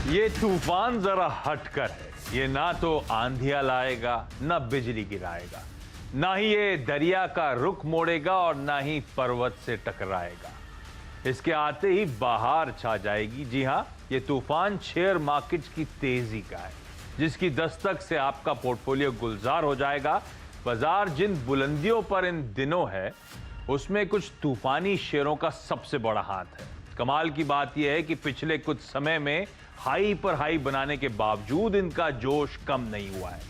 ये तूफान जरा हटकर है। ये ना तो आंधियां लाएगा, ना बिजली गिराएगा, ना ही ये दरिया का रुख मोड़ेगा और ना ही पर्वत से टकराएगा। इसके आते ही बाहर छा जाएगी। जी हां, ये तूफान शेयर मार्केट की तेजी का है, जिसकी दस्तक से आपका पोर्टफोलियो गुलजार हो जाएगा। बाजार जिन बुलंदियों पर इन दिनों है, उसमें कुछ तूफानी शेयरों का सबसे बड़ा हाथ है। कमाल की बात यह है कि पिछले कुछ समय में हाई पर हाई बनाने के बावजूद इनका जोश कम नहीं हुआ है।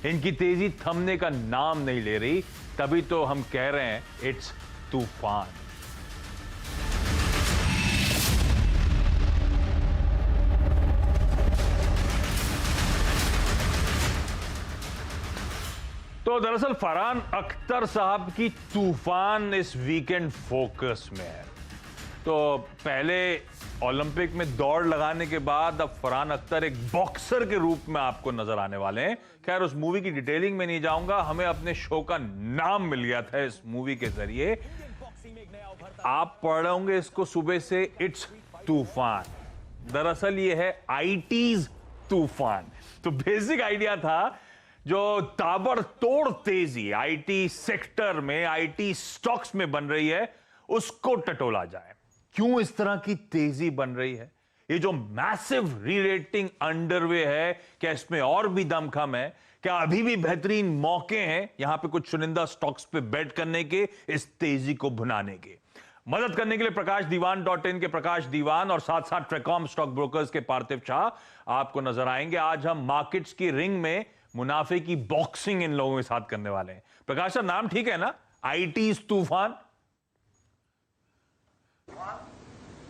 इनकी तेजी थमने का नाम नहीं ले रही। तभी तो हम कह रहे हैं इट्स तूफान। तो दरअसल फरहान अख्तर साहब की तूफान इस वीकेंड फोकस में है। तो पहले ओलंपिक में दौड़ लगाने के बाद अब फरहान अख्तर एक बॉक्सर के रूप में आपको नजर आने वाले हैं। खैर, उस मूवी की डिटेलिंग में नहीं जाऊंगा। हमें अपने शो का नाम मिल गया था इस मूवी के जरिए। आप पढ़ रहे होंगे इसको सुबह से, इट्स तूफान। दरअसल ये है आईटीज तूफान। तो बेसिक आइडिया था, जो ताबड़तोड़ तेजी आईटी सेक्टर में, आईटी स्टॉक्स में बन रही है, उसको टटोला जाए। क्यों इस तरह की तेजी बन रही है? ये जो मैसिव रीरेटिंग अंडरवे है, क्या इसमें और भी दमखम है? क्या अभी भी बेहतरीन मौके हैं यहां पे कुछ चुनिंदा स्टॉक्स पे बेट करने के, इस तेजी को भुनाने के? मदद करने के लिए प्रकाशदीवान.in के प्रकाश दीवान और साथ साथ ट्रेकॉम स्टॉक ब्रोकर्स के पार्थिव शाह आपको नजर आएंगे। आज हम मार्केट्स की रिंग में मुनाफे की बॉक्सिंग इन लोगों के साथ करने वाले हैं। प्रकाश सर, नाम ठीक है ना? आईटीज तूफान।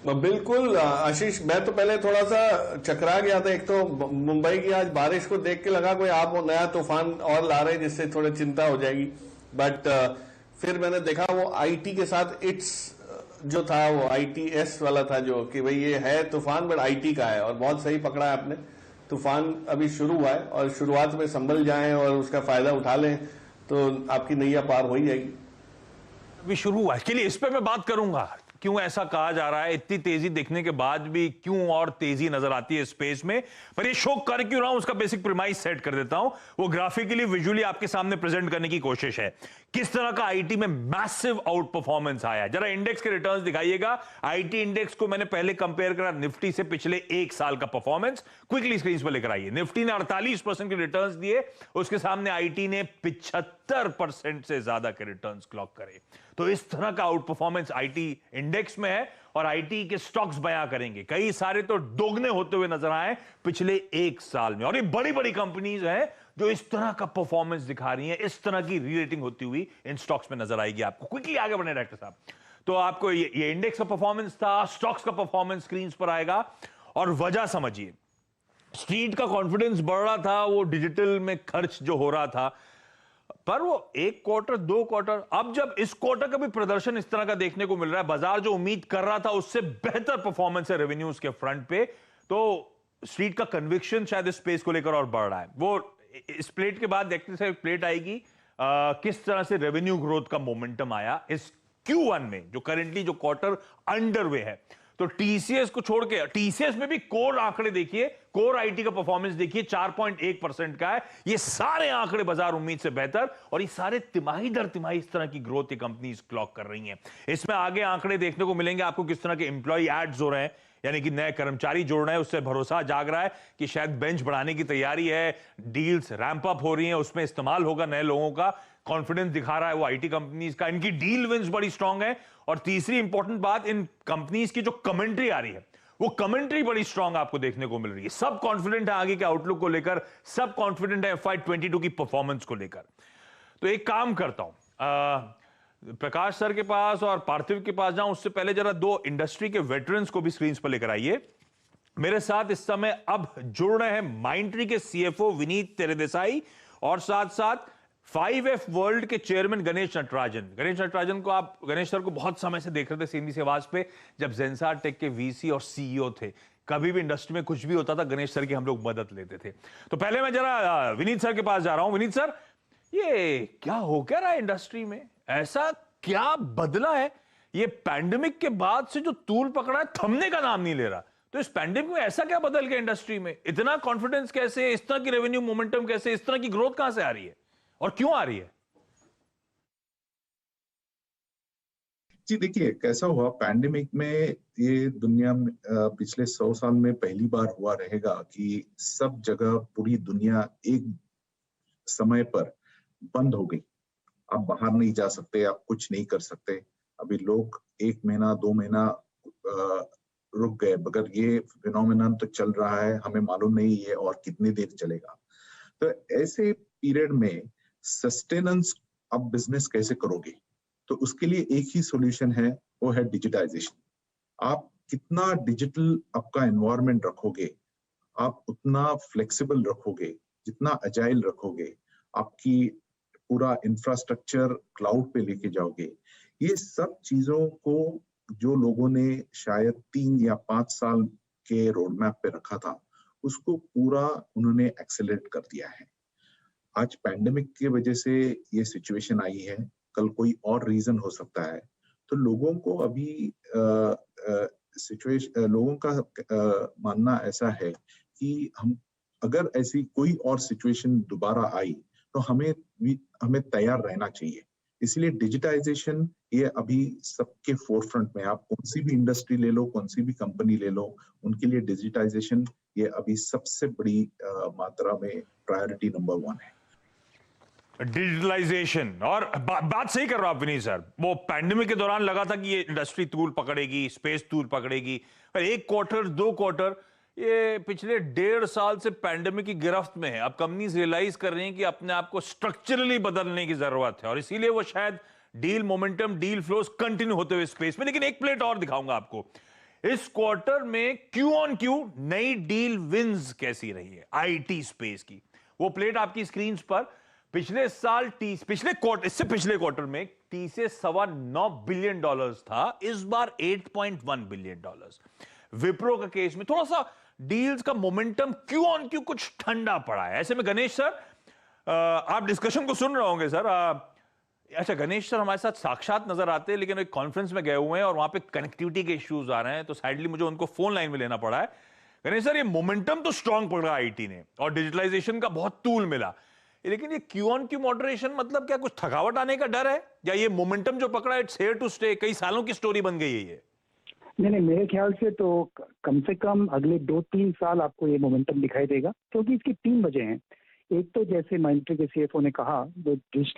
बिल्कुल आशीष, मैं तो पहले थोड़ा सा चकरा गया था। एक तो मुंबई की आज बारिश को देख के लगा कोई आप वो नया तूफान और ला रहे हैं जिससे थोड़ी चिंता हो जाएगी। बट फिर मैंने देखा वो आईटी के साथ इट्स जो था वो आईटीएस वाला था, जो कि भाई ये है तूफान बट आईटी का है। और बहुत सही पकड़ा है आपने। तूफान अभी शुरू हुआ है और शुरुआत में संभल जाएं और उसका फायदा उठा लें तो आपकी नैया पार हो ही जाएगी। अभी शुरू हुआ है, के लिए इस पे मैं बात करूंगा। क्यों ऐसा कहा जा रहा है? इतनी तेजी देखने के बाद भी क्यों और तेजी नजर आती है स्पेस में? पर ये शो कर क्यों रहा हूं, उसका बेसिक प्रीमाइस सेट कर देता हूं। वो ग्राफिकली विजुअली आपके सामने प्रेजेंट करने की कोशिश है। किस तरह का आईटी में मैसिव आउट परफॉर्मेंस आया है। जरा इंडेक्स के रिटर्न्स दिखाइएगा। आईटी इंडेक्स को मैंने पहले कंपेयर करा निफ्टी से, पिछले एक साल का परफॉर्मेंस क्विकली स्क्रीन पर लेकर आइए। निफ्टी ने 48% के रिटर्न्स दिए, उसके सामने आईटी ने 75% से ज्यादा के रिटर्न्स क्लॉक करे। तो इस तरह का आउट परफॉर्मेंस आईटी इंडेक्स में है और आईटी के स्टॉक्स बयां करेंगे। कई सारे तो दोगुने होते हुए नजर आए पिछले एक साल में। और ये बड़ी बड़ी कंपनीज हैं जो इस तरह का परफॉर्मेंस दिखा रही हैं। इस तरह की रीरेटिंग होती हुई इन स्टॉक्स में नजर आएगी आपको। क्विकली आगे बढ़ने डायरेक्टर साहब। तो आपको ये इंडेक्स का परफॉर्मेंस था, स्टॉक्स का परफॉर्मेंस स्क्रीन पर आएगा। और वजह समझिए, स्ट्रीट का कॉन्फिडेंस बढ़ रहा था, वो डिजिटल में खर्च जो हो रहा था, पर वो एक क्वार्टर, दो क्वार्टर, अब जब इस क्वार्टर का भी प्रदर्शन इस तरह का देखने को मिल रहा है, बाजार जो उम्मीद कर रहा था उससे बेहतर परफॉर्मेंस है रेवेन्यूज के फ्रंट पे, तो स्ट्रीट का कन्विक्शन शायद इस स्पेस को लेकर और बढ़ रहा है। वो इस प्लेट के बाद देखते से प्लेट आएगी किस तरह से रेवेन्यू ग्रोथ का मोमेंटम आया इस Q1 में, जो करेंटली जो क्वार्टर अंडरवे है। तो टीसीएस को छोड़ के, टीसीएस में भी कोर आंकड़े देखिए, कोर आईटी का परफॉर्मेंस देखिए, 4.1% का है। ये सारे आंकड़े बाजार उम्मीद से बेहतर, और ये सारे तिमाही दर तिमाही इस तरह की ग्रोथ कंपनीज क्लॉक कर रही हैं। इसमें आगे आंकड़े देखने को मिलेंगे आपको, किस तरह के एम्प्लॉय एड्स हो रहे हैं, यानी कि नए कर्मचारी जोड़ रहे हैं। उससे भरोसा जाग रहा है कि शायद बेंच बढ़ाने की तैयारी है, डील्स रैंप अप हो रही हैं, उसमें इस्तेमाल होगा नए लोगों का। कॉन्फिडेंस दिखा रहा है वो आईटी कंपनीज का, इनकी डील विंस बड़ी स्ट्रांग है। और तीसरी इंपॉर्टेंट बात, इन कंपनीज की जो कमेंट्री आ रही है, वो कमेंट्री बड़ी स्ट्रांग आपको देखने को मिल रही है। सब कॉन्फिडेंट है आगे के आउटलुक को लेकर, सब कॉन्फिडेंट है FY22 की परफॉर्मेंस को लेकर। तो एक काम करता हूं, प्रकाश सर के पास और पार्थिव के पास जाऊं, उससे पहले जरा दो इंडस्ट्री के वेटरन्स को भी स्क्रीन पर लेकर आइए। मेरे साथ इस समय अब जुड़ रहे हैं माइंडट्री के सीएफओ विनीत तेरेदेसाई और साथ साथ 5F वर्ल्ड के चेयरमैन गणेश नटराजन। गणेश नटराजन को आप, गणेश सर को बहुत समय से देख रहे थे सीधी सी आवाज पे, जब जेंसार टेक के वीसी और सीईओ थे। कभी भी इंडस्ट्री में कुछ भी होता था, गणेश सर की हम लोग मदद लेते थे। तो पहले मैं जरा विनीत सर के पास जा रहा हूं। विनीत सर, ये क्या हो क्या रहा है इंडस्ट्री में? ऐसा क्या बदला है? ये पैंडेमिक के बाद से जो तूल पकड़ा है, थमने का नाम नहीं ले रहा। तो इस पैंडेमिक में ऐसा क्या बदल गया इंडस्ट्री में? इतना कॉन्फिडेंस कैसे, इस तरह की रेवेन्यू मोमेंटम कैसे, इस तरह की ग्रोथ कहां से आ रही है और क्यों आ रही है? जी देखिए, कैसा हुआ पैंडेमिक में, ये दुनिया में पिछले 100 साल में पहली बार हुआ रहेगा कि सब जगह पूरी दुनिया एक समय पर बंद हो गई। आप बाहर नहीं जा सकते, आप कुछ नहीं कर सकते। अभी लोग 1 महीना 2 महीना रुक गए, मगर ये फिनोमेनन तो चल रहा है, हमें मालूम नहीं ये और कितनी देर चलेगा। तो ऐसे पीरियड में सस्टेनेंस आप बिजनेस कैसे करोगे? तो उसके लिए एक ही सॉल्यूशन है, वो है डिजिटाइजेशन। आप कितना डिजिटल आपका एनवायरनमेंट रखोगे, आप उतना फ्लेक्सिबल रखोगे, जितना अजाइल रखोगे, आपकी पूरा इंफ्रास्ट्रक्चर क्लाउड पे लेके जाओगे। ये सब चीजों को जो लोगों ने शायद 3 या 5 साल के रोड मैप पे रखा था, उसको पूरा उन्होंने एक्सेलरेट कर दिया है। आज पैंडेमिक की वजह से ये सिचुएशन आई है, कल कोई और रीजन हो सकता है। तो लोगों को अभी लोगों का मानना ऐसा है कि हम अगर ऐसी कोई और सिचुएशन दोबारा आई तो हमें तैयार रहना चाहिए। इसलिए डिजिटाइजेशन ये अभी सबके फोरफ्रंट में, आप कौन सी भी इंडस्ट्री ले लो, कौन सी भी कंपनी ले लो, उनके लिए डिजिटाइजेशन ये अभी सबसे बड़ी मात्रा में प्रायोरिटी नंबर 1 है। डिजिटलाइजेशन और बात सही कर रहे हो आप विनीत सर। वो पैंडेमिक के दौरान लगा था कि ये इंडस्ट्री तूल पकड़ेगी, स्पेस तूल पकड़ेगी, पर 1 क्वार्टर 2 क्वार्टर, ये पिछले 1.5 साल से पैंडेमिक की गिरफ्त में है। अब कंपनीज रियलाइज कर रही हैं कि अपने आप को स्ट्रक्चरली बदलने की जरूरत है और इसीलिए वो शायद deal momentum, deal flows continue होते हुए स्पेस में। लेकिन एक प्लेट और दिखाऊंगा आपको। इस क्वार्टर में क्यू ऑन क्यू नई डील विंस कैसी रही है आईटी स्पेस की, वो प्लेट आपकी स्क्रीन पर। पिछले साल इससे पिछले क्वार्टर में टी से $9.25 बिलियन था, इस बार $8.1 बिलियन। विप्रो का केस में थोड़ा सा डील्स का मोमेंटम क्यू ऑन क्यू कुछ ठंडा पड़ा है। ऐसे में गणेश सर, आप डिस्कशन को सुन रहे होंगे सर। अच्छा, गणेश सर हमारे साथ साक्षात नजर आते हैं, लेकिन एक कॉन्फ्रेंस में गए हुए हैं और वहां पे कनेक्टिविटी के इश्यूज आ रहे हैं, तो साइडली मुझे उनको फोन लाइन में लेना पड़ा है। गणेश सर, ये मोमेंटम तो स्ट्रांग पड़ रहा है आईटी ने और डिजिटलाइजेशन का बहुत टूल मिला, लेकिन ये क्यू ऑन क्यू मॉडरेशन मतलब क्या कुछ थकावट आने का डर है, या ये मोमेंटम जो पकड़ा है इट्स हियर टू स्टे, कई सालों की स्टोरी बन गई है ये? नहीं, मेरे ख्याल से तो कम से कम अगले 2-3 साल आपको ये मोमेंटम दिखाई देगा, क्योंकि इसकी 3 वजह हैं। एक तो जैसे माइंट्री के सीएफओ ने कहा, वो डिजिटल